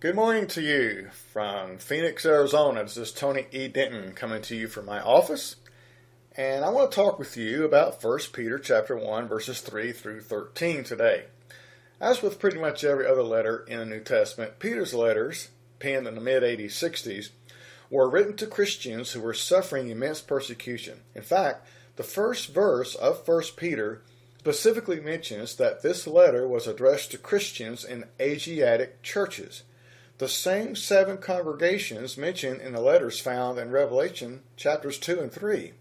Good morning to you from Phoenix, Arizona. This is Tony E. Denton coming to you from my office. And I want to talk with you about 1 Peter chapter 1, verses 3 through 13 today. As with pretty much every other letter in the New Testament, Peter's letters, penned in the mid-80s, were written to Christians who were suffering immense persecution. In fact, the first verse of 1 Peter specifically mentions that this letter was addressed to Christians in Asiatic churches. The same 7 congregations mentioned in the letters found in Revelation chapters 2 and 3.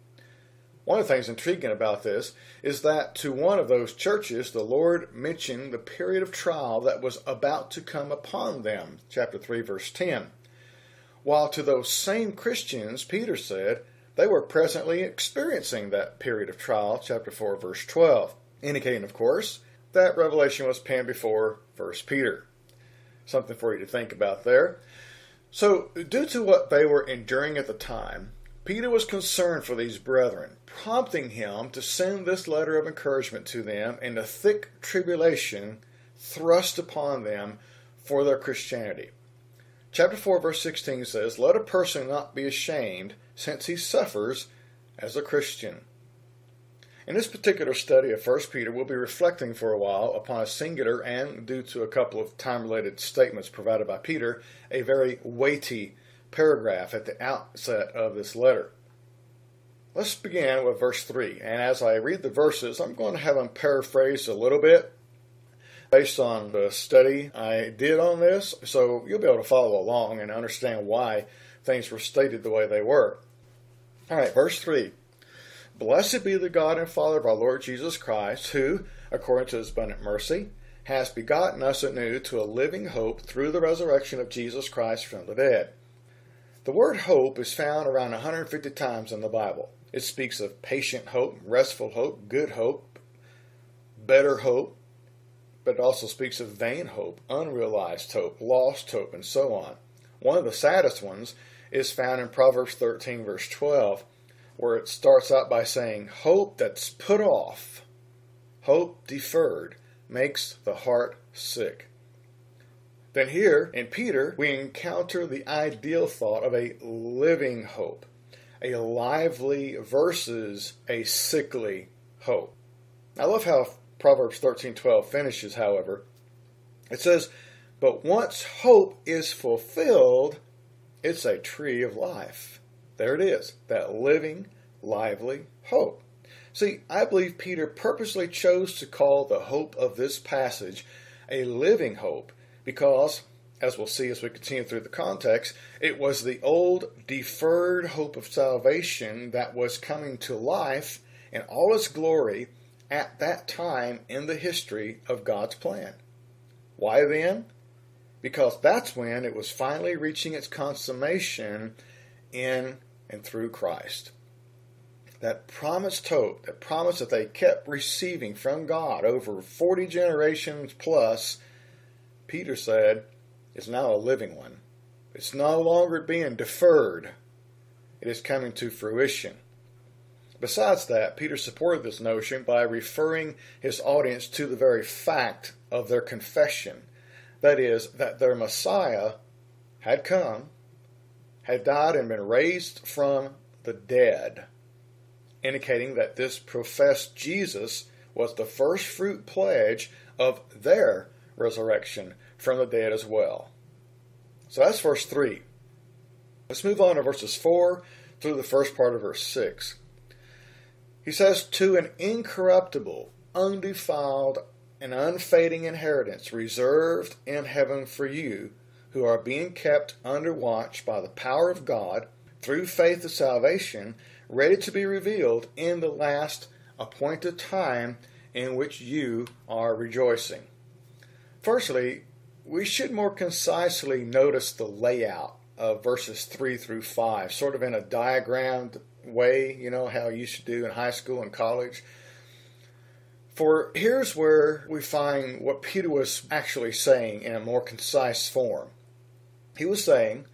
One of the things intriguing about this is that to one of those churches, the Lord mentioned the period of trial that was about to come upon them, chapter 3, verse 10. While to those same Christians, Peter said they were presently experiencing that period of trial, chapter 4, verse 12, indicating, of course, that Revelation was penned before 1 Peter. Something for you to think about there. So, due to what they were enduring at the time, Peter was concerned for these brethren, prompting him to send this letter of encouragement to them in the thick tribulation thrust upon them for their Christianity. Chapter 4, verse 16 says, "Let a person not be ashamed, since he suffers as a Christian." In this particular study of 1 Peter, we'll be reflecting for a while upon a singular and, due to a couple of time-related statements provided by Peter, a very weighty paragraph at the outset of this letter. Let's begin with verse 3, and as I read the verses, I'm going to have them paraphrased a little bit based on the study I did on this, so you'll be able to follow along and understand why things were stated the way they were. All right, verse 3. "Blessed be the God and Father of our Lord Jesus Christ, who, according to his abundant mercy, has begotten us anew to a living hope through the resurrection of Jesus Christ from the dead." The word hope is found around 150 times in the Bible. It speaks of patient hope, restful hope, good hope, better hope, but it also speaks of vain hope, unrealized hope, lost hope, and so on. One of the saddest ones is found in Proverbs 13, verse 12, where it starts out by saying, "Hope that's put off, hope deferred, makes the heart sick." Then here in Peter, we encounter the ideal thought of a living hope, a lively versus a sickly hope. I love how Proverbs 13:12 finishes, however. It says, "But once hope is fulfilled, it's a tree of life." There it is, that living, lively hope. See, I believe Peter purposely chose to call the hope of this passage a living hope because, as we'll see as we continue through the context, it was the old deferred hope of salvation that was coming to life in all its glory at that time in the history of God's plan. Why then? Because that's when it was finally reaching its consummation in and through Christ. That promised hope, that promise that they kept receiving from God over 40 generations plus, Peter said, is now a living one. It's no longer being deferred. It is coming to fruition. Besides that, Peter supported this notion by referring his audience to the very fact of their confession. That is, that their Messiah had come, had died and been raised from the dead, indicating that this professed Jesus was the first fruit pledge of their resurrection from the dead as well. So that's verse 3. Let's move on to verses 4 through the first part of verse 6. He says, "To an incorruptible, undefiled, and unfading inheritance reserved in heaven for you, who are being kept under watch by the power of God through faith of salvation, ready to be revealed in the last appointed time, in which you are rejoicing." Firstly, we should more concisely notice the layout of verses 3 through 5, sort of in a diagrammed way, you know, how you should do in high school and college. For here's where we find what Peter was actually saying in a more concise form. He was saying,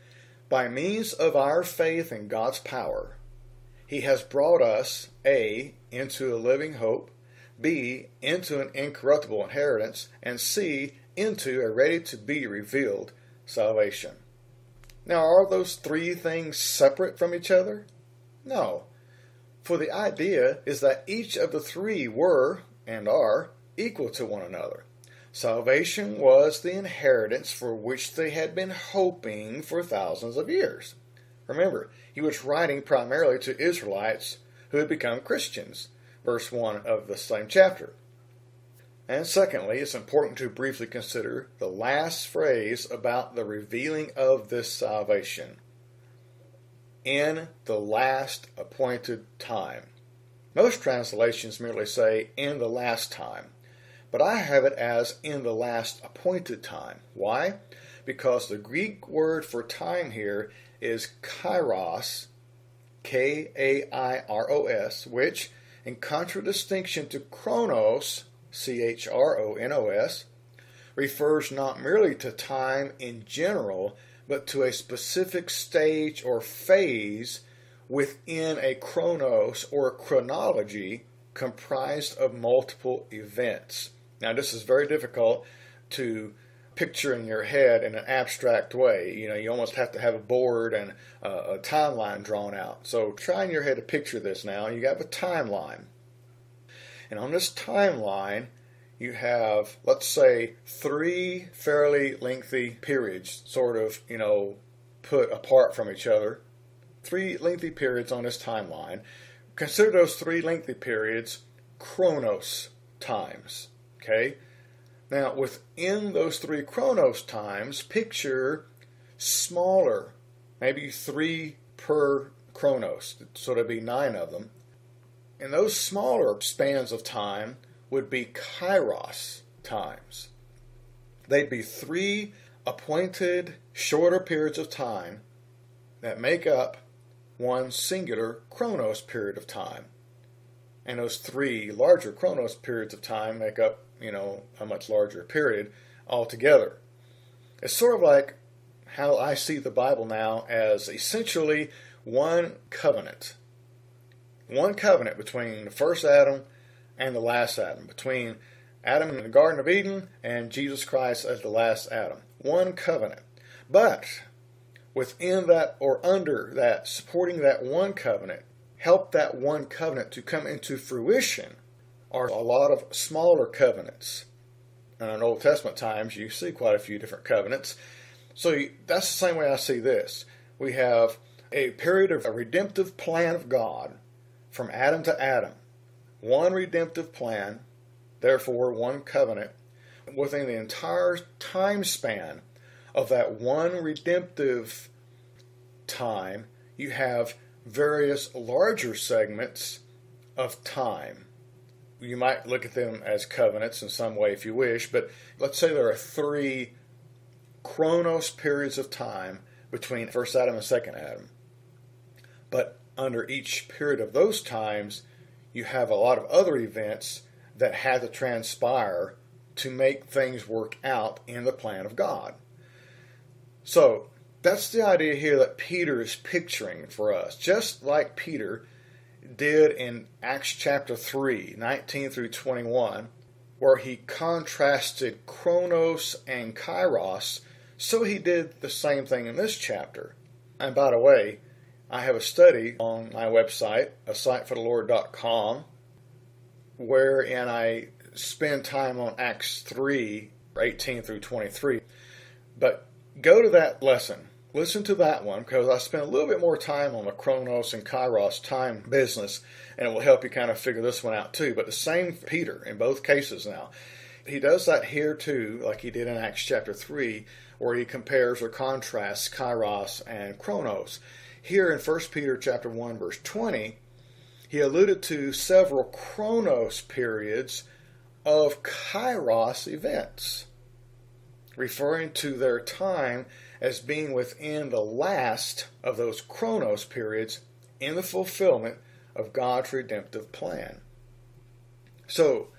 by means of our faith in God's power, He has brought us, A, into a living hope, B, into an incorruptible inheritance, and C, into a ready-to-be-revealed salvation. Now, are those three things separate from each other? No. For the idea is that each of the three were, and are, equal to one another. Salvation was the inheritance for which they had been hoping for thousands of years. Remember, he was writing primarily to Israelites who had become Christians, verse 1 of the same chapter. And secondly, it's important to briefly consider the last phrase about the revealing of this salvation. In the last appointed time. Most translations merely say, in the last time. But I have it as, in the last appointed time. Why? Because the Greek word for time here is kairos, K-A-I-R-O-S, which, in contradistinction to chronos, C-H-R-O-N-O-S, refers not merely to time in general, but to a specific stage or phase within a chronos or chronology comprised of multiple events. Now, this is very difficult to picture in your head in an abstract way. You almost have to have a board and a timeline drawn out. So try in your head to picture this now. You got a timeline. And on this timeline, you have, let's say, three fairly lengthy periods, sort of, put apart from each other. Three lengthy periods on this timeline. Consider those three lengthy periods chronos times. Okay? Now, within those three chronos times, picture smaller, maybe 3 per chronos, so there'd be 9 of them. And those smaller spans of time would be kairos times. They'd be 3 appointed shorter periods of time that make up one singular chronos period of time. And those 3 larger chronos periods of time make up, a much larger period altogether. It's sort of like how I see the Bible now as essentially one covenant. One covenant between the first Adam and the last Adam, between Adam in the Garden of Eden and Jesus Christ as the last Adam. One covenant. But within that, or under that, supporting that one covenant, help that one covenant to come into fruition are a lot of smaller covenants. And in Old Testament times, you see quite a few different covenants. So that's the same way I see this. We have a period of a redemptive plan of God from Adam to Adam. One redemptive plan, therefore one covenant. Within the entire time span of that one redemptive time, you have various larger segments of time. You might look at them as covenants in some way if you wish, but let's say there are 3 chronos periods of time between first Adam and second Adam. But under each period of those times, you have a lot of other events that had to transpire to make things work out in the plan of God. So that's the idea here that Peter is picturing for us. Just like Peter did in Acts chapter 3, 19 through 21, where he contrasted chronos and kairos, so he did the same thing in this chapter. And by the way, I have a study on my website, asightforthelord.com, wherein I spend time on Acts 3, 18 through 23. But go to that lesson. Listen to that one, because I spent a little bit more time on the chronos and kairos time business, and it will help you kind of figure this one out too. But the same Peter in both cases now. He does that here too, like he did in Acts chapter 3, where he compares or contrasts kairos and chronos. Here in 1 Peter chapter 1, verse 20, he alluded to several chronos periods of kairos events, referring to their time as being within the last of those chronos periods in the fulfillment of God's redemptive plan. So,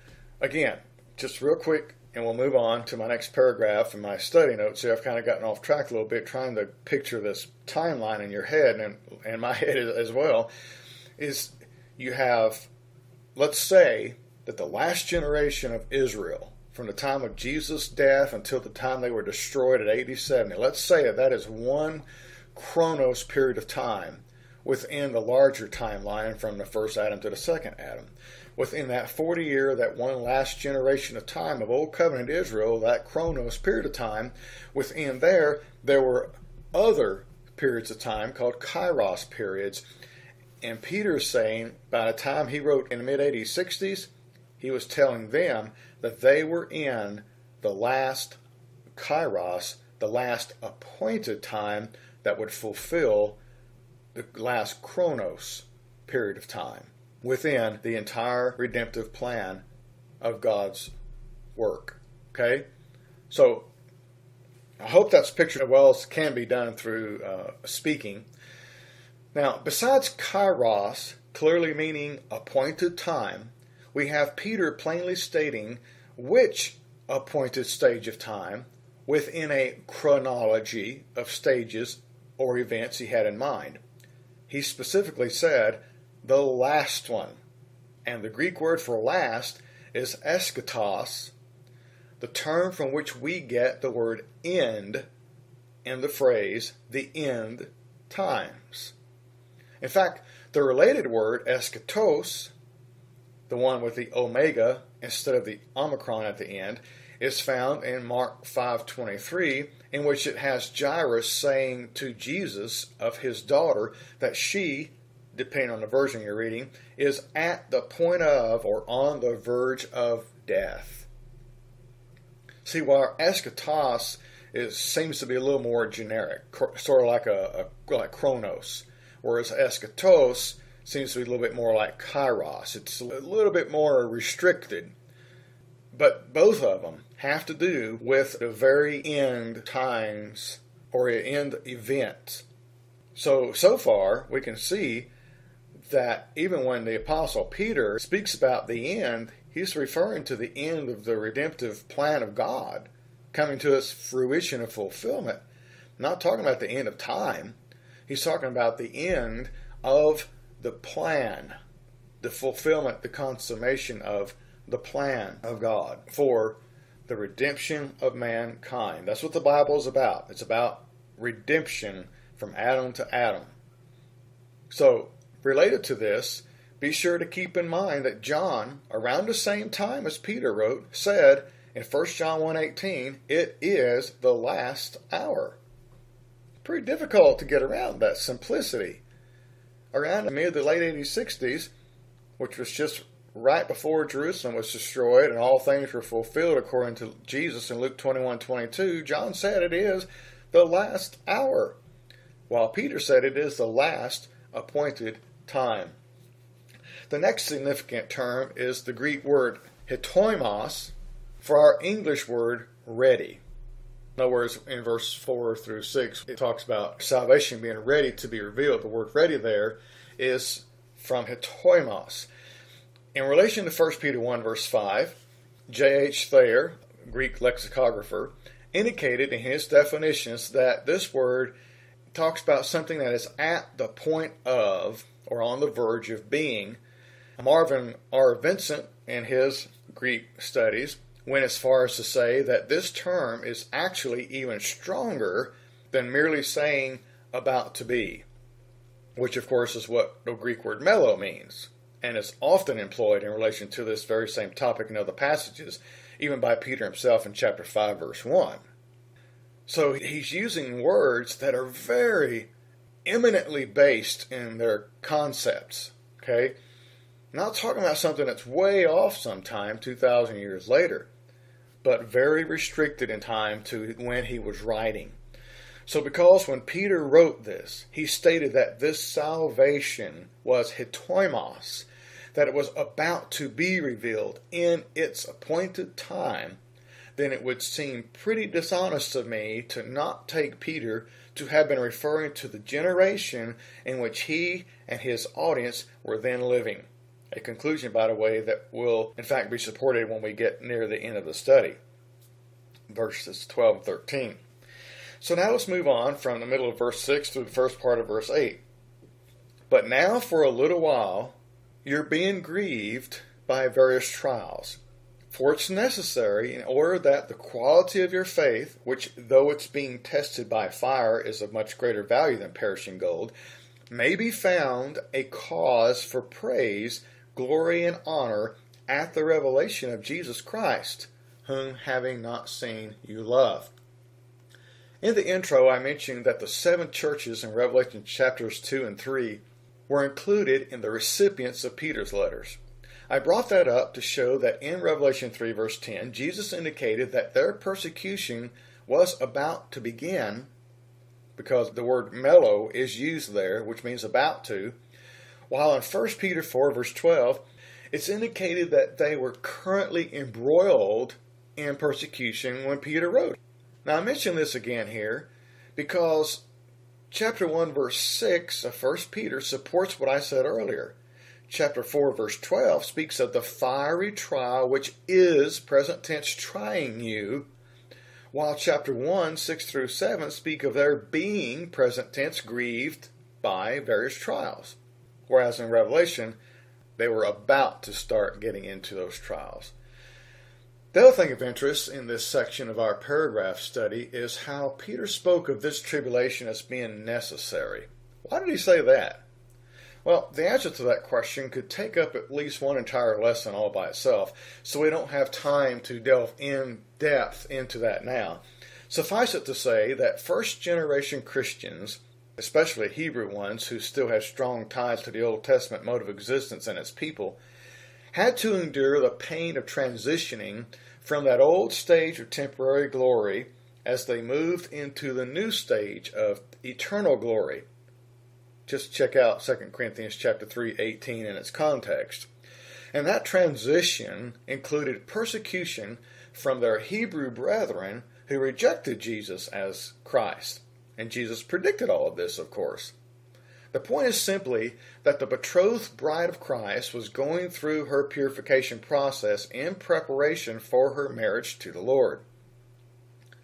again, just real quick, and we'll move on to my next paragraph in my study notes here. I've kind of gotten off track a little bit trying to picture this timeline in your head and my head as well. Is you have, let's say, that the last generation of Israel from the time of Jesus' death until the time they were destroyed at AD 70. Let's say that is one chronos period of time within the larger timeline from the first Adam to the second Adam. Within that 40 year, that one last generation of time of Old Covenant Israel, that chronos period of time, within there were other periods of time called kairos periods. And Peter is saying by the time he wrote in the mid-AD 60s, he was telling them that they were in the last kairos, the last appointed time that would fulfill the last chronos period of time within the entire redemptive plan of God's work. Okay? So I hope that's pictured as well as can be done through speaking. Now, besides kairos, clearly meaning appointed time, we have Peter plainly stating which appointed stage of time within a chronology of stages or events he had in mind. He specifically said the last one. And the Greek word for last is eschatos, the term from which we get the word end in the phrase the end times. In fact, the related word eschatos, the one with the omega instead of the omicron at the end, is found in Mark 5:23, in which it has Jairus saying to Jesus of his daughter that she, depending on the version you're reading, is at the point of or on the verge of death. See, while eschatos seems to be a little more generic, sort of like chronos, whereas eschatos seems to be a little bit more like kairos. It's a little bit more restricted. But both of them have to do with the very end times or end events. So far, we can see that even when the Apostle Peter speaks about the end, he's referring to the end of the redemptive plan of God coming to its fruition and fulfillment. Not talking about the end of time. He's talking about the end of the plan, the fulfillment, the consummation of the plan of God for the redemption of mankind. That's what the Bible is about. It's about redemption from Adam to Adam. So, related to this, be sure to keep in mind that John, around the same time as Peter wrote, said in 1 John 1:18, it is the last hour. Pretty difficult to get around that simplicity. Around the mid to late 60s, which was just right before Jerusalem was destroyed and all things were fulfilled according to Jesus in Luke 21:22, John said it is the last hour, while Peter said it is the last appointed time. The next significant term is the Greek word hetoimos for our English word ready. In other words, in verse 4 through 6, it talks about salvation being ready to be revealed. The word ready there is from hetoimos. In relation to 1 Peter 1 verse 5, J.H. Thayer, Greek lexicographer, indicated in his definitions that this word talks about something that is at the point of or on the verge of being. Marvin R. Vincent, in his Greek studies, went as far as to say that this term is actually even stronger than merely saying about to be, which of course is what the Greek word melo means, and is often employed in relation to this very same topic in other passages, even by Peter himself in chapter 5 verse 1. So he's using words that are very eminently based in their concepts, okay? Not talking about something that's way off sometime 2,000 years later, but very restricted in time to when he was writing. So because when Peter wrote this, he stated that this salvation was hetoimos, that it was about to be revealed in its appointed time, then it would seem pretty dishonest of me to not take Peter to have been referring to the generation in which he and his audience were then living. A conclusion, by the way, that will in fact be supported when we get near the end of the study. Verses 12 and 13. So now let's move on from the middle of verse 6 through the first part of verse 8. But now for a little while you're being grieved by various trials, For it's necessary, in order that the quality of your faith, which though it's being tested by fire is of much greater value than perishing gold, may be found a cause for praise, glory, and honor at the revelation of Jesus Christ, whom having not seen you love. In the intro, I mentioned that the 7 churches in Revelation chapters 2 and 3 were included in the recipients of Peter's letters. I brought that up to show that in Revelation 3 verse 10, Jesus indicated that their persecution was about to begin, because the word melo is used there, which means about to, while in 1 Peter 4 verse 12, it's indicated that they were currently embroiled in persecution when Peter wrote. Now I mention this again here because chapter 1 verse 6 of 1 Peter supports what I said earlier. Chapter 4 verse 12 speaks of the fiery trial which is present tense trying you, while chapter 1, 6 through 7 speak of their being present tense grieved by various trials. Whereas in Revelation, they were about to start getting into those trials. The other thing of interest in this section of our paragraph study is how Peter spoke of this tribulation as being necessary. Why did he say that? Well, the answer to that question could take up at least one entire lesson all by itself, so we don't have time to delve in depth into that now. Suffice it to say that first-generation Christians, especially Hebrew ones who still had strong ties to the Old Testament mode of existence and its people, had to endure the pain of transitioning from that old stage of temporary glory as they moved into the new stage of eternal glory. Just check out 2 Corinthians chapter 3:18 in its context. And that transition included persecution from their Hebrew brethren who rejected Jesus as Christ. And Jesus predicted all of this, of course. The point is simply that the betrothed bride of Christ was going through her purification process in preparation for her marriage to the Lord.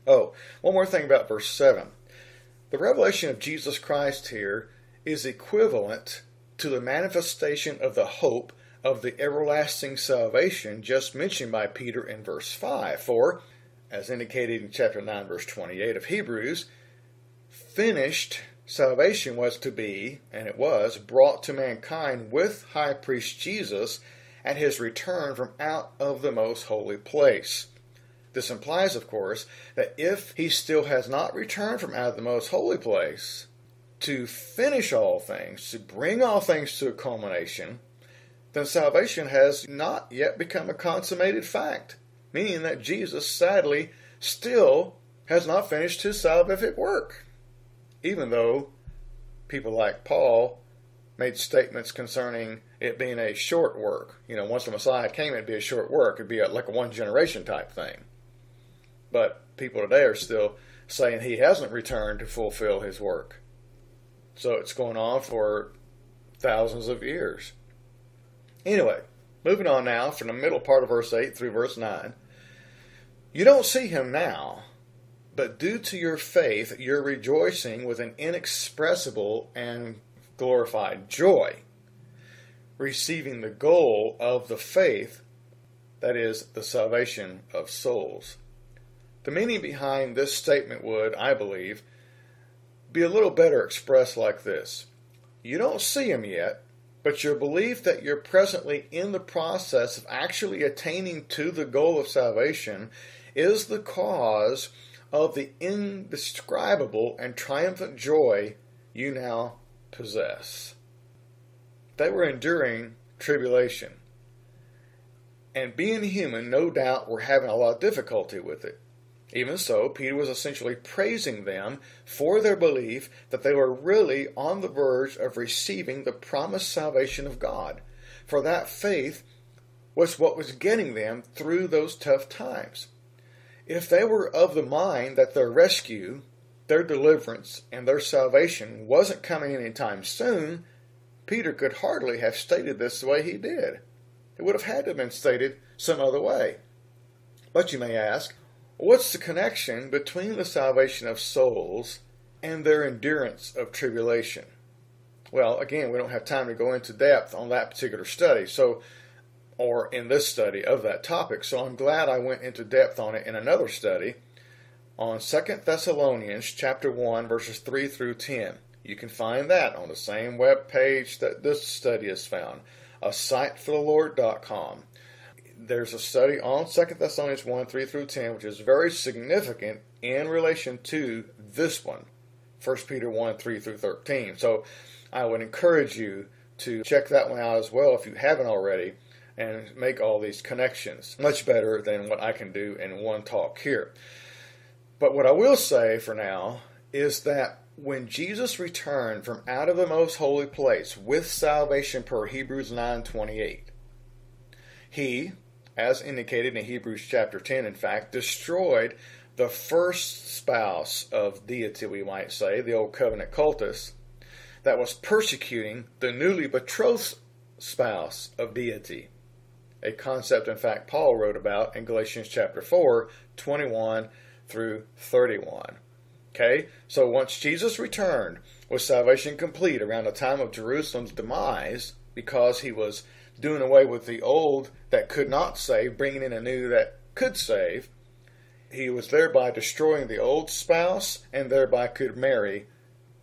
Oh, one more thing about verse 7. The revelation of Jesus Christ here is equivalent to the manifestation of the hope of the everlasting salvation just mentioned by Peter in verse 5. For, as indicated in chapter 9, verse 28 of Hebrews, finished salvation was to be, and it was, brought to mankind with high priest Jesus at his return from out of the most holy place. This implies, of course, that if he still has not returned from out of the most holy place to finish all things, to bring all things to a culmination, then salvation has not yet become a consummated fact, meaning that Jesus, sadly, still has not finished his salvific work, even though people like Paul made statements concerning it being a short work. Once the Messiah came, it'd be a short work. It'd be like a one-generation type thing. But people today are still saying he hasn't returned to fulfill his work. So it's going on for thousands of years. Anyway, moving on now from the middle part of verse 8 through verse 9. You don't see him now, but due to your faith, you're rejoicing with an inexpressible and glorified joy, receiving the goal of the faith, that is, the salvation of souls. The meaning behind this statement would, I believe, be a little better expressed like this. You don't see him yet, but your belief that you're presently in the process of actually attaining to the goal of salvation is the cause of the indescribable and triumphant joy you now possess. They were enduring tribulation, and being human, no doubt, were having a lot of difficulty with it. Even so, Peter was essentially praising them for their belief that they were really on the verge of receiving the promised salvation of God. For that faith was what was getting them through those tough times. If they were of the mind that their rescue, their deliverance, and their salvation wasn't coming anytime soon, Peter could hardly have stated this the way he did. It would have had to have been stated some other way. But you may ask, what's the connection between the salvation of souls and their endurance of tribulation? Well, again, we don't have time to go into depth on that particular study, so or in this study of that topic. So I'm glad I went into depth on it in another study on 2 Thessalonians chapter 1 verses 3 through 10. You can find that on the same web page that this study is found, asightforthelord.com. There's a study on 2 Thessalonians 1, 3 through 10, which is very significant in relation to this one, 1 Peter 1, 3 through 13. So I would encourage you to check that one out as well if you haven't already, and make all these connections. Much better than what I can do in one talk here. But what I will say for now is that when Jesus returned from out of the most holy place with salvation per Hebrews 9:28, he, as indicated in Hebrews chapter 10, in fact, destroyed the first spouse of deity, we might say, the old covenant cultus, that was persecuting the newly betrothed spouse of deity. A concept, in fact, Paul wrote about in Galatians chapter 4, 21 through 31. Okay, so once Jesus returned, was salvation complete around the time of Jerusalem's demise, because he was doing away with the old that could not save, bringing in a new that could save. He was thereby destroying the old spouse, and thereby could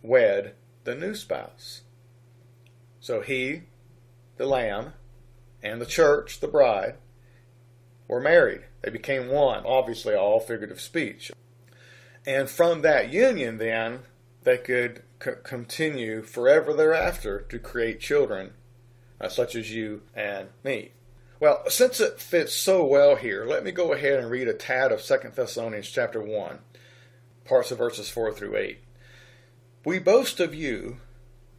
wed the new spouse. So he, the Lamb, and the church, the bride, were married. They became one, obviously all figurative speech. And from that union, then, they could continue forever thereafter to create children, such as you and me. Well, since it fits so well here, let me go ahead and read a tad of 2 Thessalonians chapter 1, parts of verses 4 through 8. We boast of you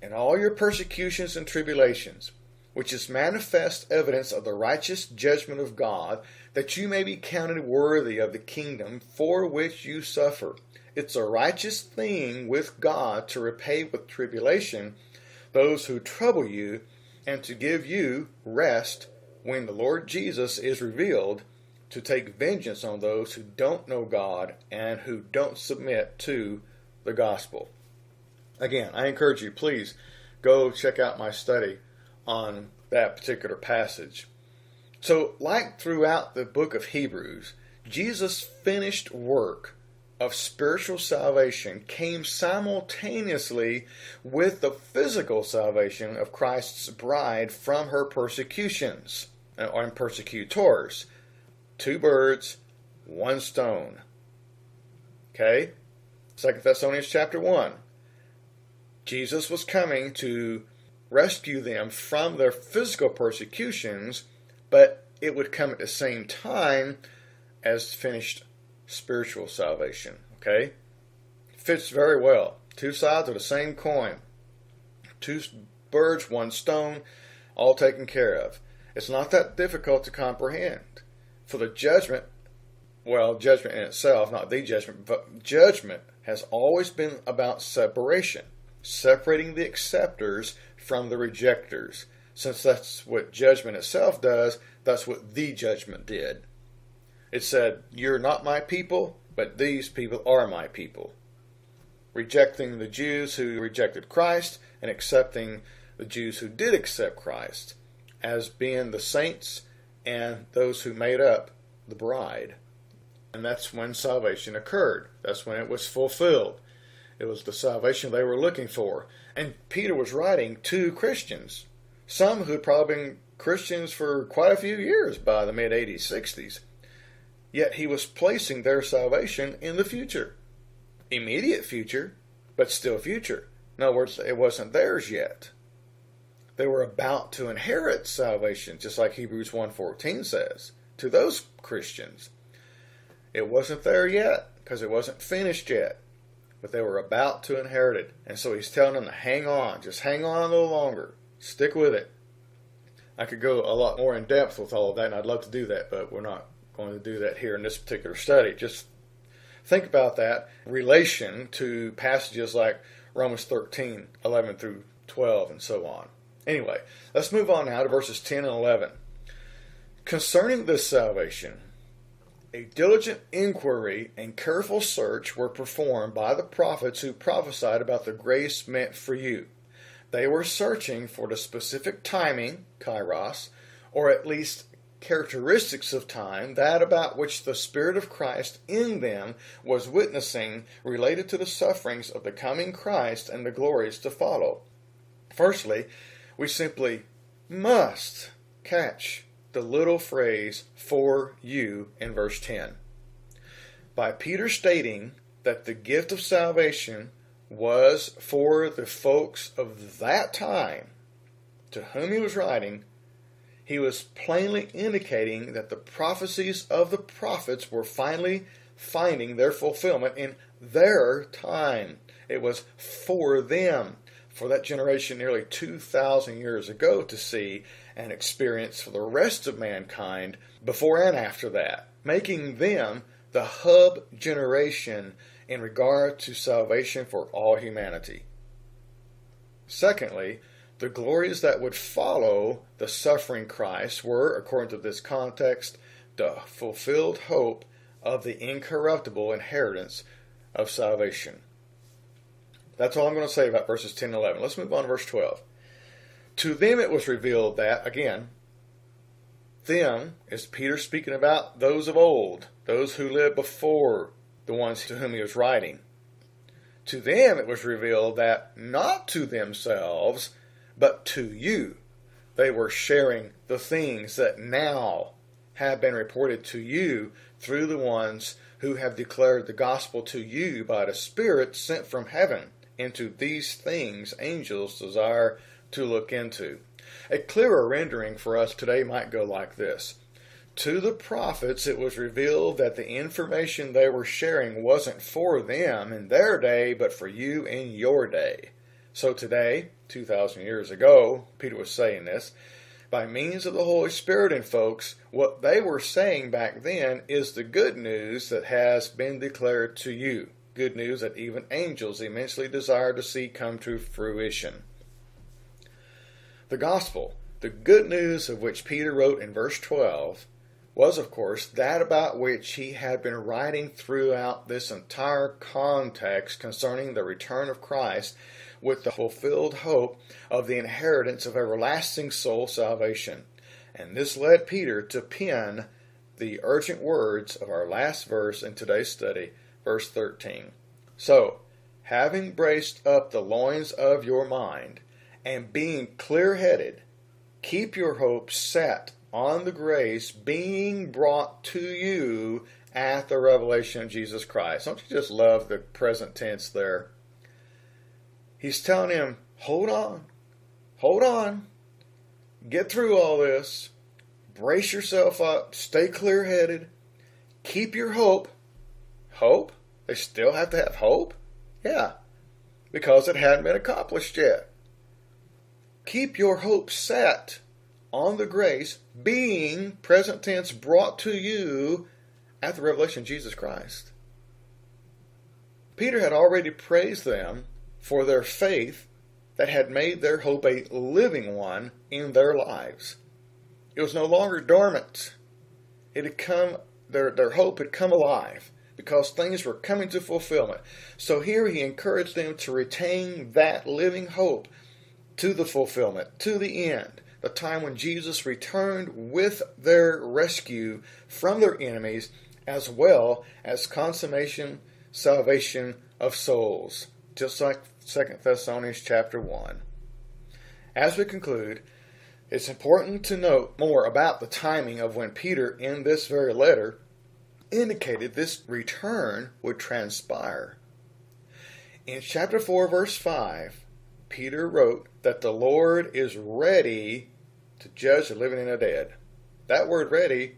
in all your persecutions and tribulations, which is manifest evidence of the righteous judgment of God, that you may be counted worthy of the kingdom for which you suffer. It's a righteous thing with God to repay with tribulation those who trouble you, and to give you rest when the Lord Jesus is revealed, to take vengeance on those who don't know God and who don't submit to the gospel. Again, I encourage you, please go check out my study on that particular passage. So, like throughout the book of Hebrews, Jesus' finished work of spiritual salvation came simultaneously with the physical salvation of Christ's bride from her persecutions and persecutors. Two birds, one stone. Okay? 2 Thessalonians chapter 1. Jesus was coming to rescue them from their physical persecutions, but it would come at the same time as finished spiritual salvation. Okay? Fits very well. Two sides of the same coin. Two birds, one stone, all taken care of. It's not that difficult to comprehend. For the judgment, well, judgment in itself, not the judgment, but judgment has always been about separation. Separating the acceptors from the rejectors. Since that's what judgment itself does, that's what the judgment did. It said, you're not my people, but these people are my people. Rejecting the Jews who rejected Christ, and accepting the Jews who did accept Christ as being the saints and those who made up the bride. And that's when salvation occurred. That's when it was fulfilled. It was the salvation they were looking for. And Peter was writing to Christians, some who had probably been Christians for quite a few years by the mid-80s, 60s. Yet he was placing their salvation in the future. Immediate future, but still future. In other words, it wasn't theirs yet. They were about to inherit salvation, just like Hebrews 1:14 says, to those Christians. It wasn't there yet, because it wasn't finished yet. But they were about to inherit it. And so he's telling them to hang on. Just hang on a little longer. Stick with it. I could go a lot more in depth with all of that, and I'd love to do that, but we're not going to do that here in this particular study. Just think about that in relation to passages like Romans 13, 11 through 12, and so on. Anyway, let's move on now to verses 10 and 11. Concerning this salvation, a diligent inquiry and careful search were performed by the prophets who prophesied about the grace meant for you. They were searching for the specific timing, kairos, or at least characteristics of time, that about which the Spirit of Christ in them was witnessing, related to the sufferings of the coming Christ and the glories to follow. Firstly, we simply must catch the little phrase, "for you," in verse 10. By Peter stating that the gift of salvation was for the folks of that time to whom he was writing, he was plainly indicating that the prophecies of the prophets were finally finding their fulfillment in their time. It was for them, for that generation nearly 2,000 years ago to see and experience for the rest of mankind before and after that, making them the hub generation in regard to salvation for all humanity. Secondly, the glories that would follow the suffering Christ were, according to this context, the fulfilled hope of the incorruptible inheritance of salvation. That's all I'm going to say about verses 10 and 11. Let's move on to verse 12. To them it was revealed that, again, them is Peter speaking about those of old, those who lived before the ones to whom he was writing. To them it was revealed that not to themselves, but to you, they were sharing the things that now have been reported to you through the ones who have declared the gospel to you by the Spirit sent from heaven. Into these things angels desire to look into. A clearer rendering for us today might go like this. To the prophets it was revealed that the information they were sharing wasn't for them in their day, but for you in your day. So today, 2,000 years ago, Peter was saying this, by means of the Holy Spirit in folks, what they were saying back then is the good news that has been declared to you. Good news that even angels immensely desire to see come to fruition. The gospel, the good news of which Peter wrote in verse 12, was, of course, that about which he had been writing throughout this entire context concerning the return of Christ, with the fulfilled hope of the inheritance of everlasting soul salvation. And this led Peter to pen the urgent words of our last verse in today's study, verse 13. So, having braced up the loins of your mind, and being clear-headed, keep your hope set on the grace being brought to you at the revelation of Jesus Christ. Don't you just love the present tense there? He's telling him, hold on, get through all this, brace yourself up, stay clear-headed, keep your hope. Hope? They still have to have hope? Yeah, because it hadn't been accomplished yet. Keep your hope set on the grace being, present tense, brought to you at the revelation of Jesus Christ. Peter had already praised them for their faith that had made their hope a living one in their lives. It was no longer dormant. It had come, their hope had come alive because things were coming to fulfillment. So here he encouraged them to retain that living hope to the fulfillment, to the end, the time when Jesus returned with their rescue from their enemies, as well as consummation, salvation of souls, just like 2 Thessalonians chapter 1. As we conclude, it's important to note more about the timing of when Peter, in this very letter, indicated this return would transpire. In chapter 4, verse 5, Peter wrote that the Lord is ready to judge the living and the dead. That word ready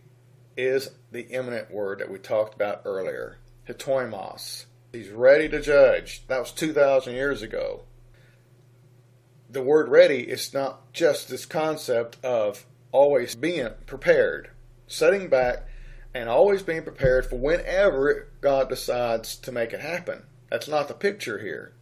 is the imminent word that we talked about earlier, hetoimos. He's ready to judge. That was 2,000 years ago. The word ready is not just this concept of always being prepared, sitting back and always being prepared for whenever God decides to make it happen. That's not the picture here.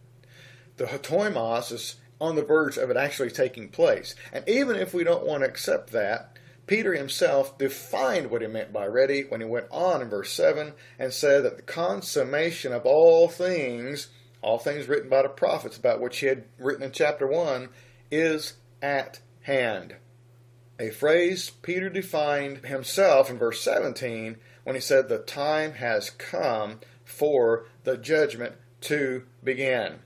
The hetoimos is on the verge of it actually taking place. And even if we don't want to accept that, Peter himself defined what he meant by ready when he went on in verse 7 and said that the consummation of all things written by the prophets about which he had written in chapter 1, is at hand. a phrase Peter defined himself in verse 17 when he said, "The time has come for the judgment to begin."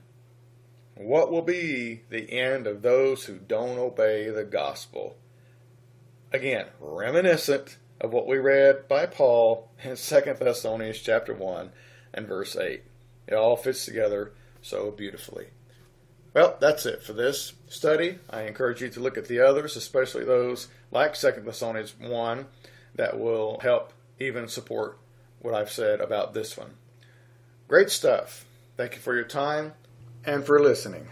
What will be the end of those who don't obey the gospel? Again, reminiscent of what we read by Paul in 2 Thessalonians chapter 1 and verse 8. It all fits together so beautifully. Well, that's it for this study. I encourage you to look at the others, especially those like 2 Thessalonians 1 that will help even support what I've said about this one. Great stuff. Thank you for your time and for listening.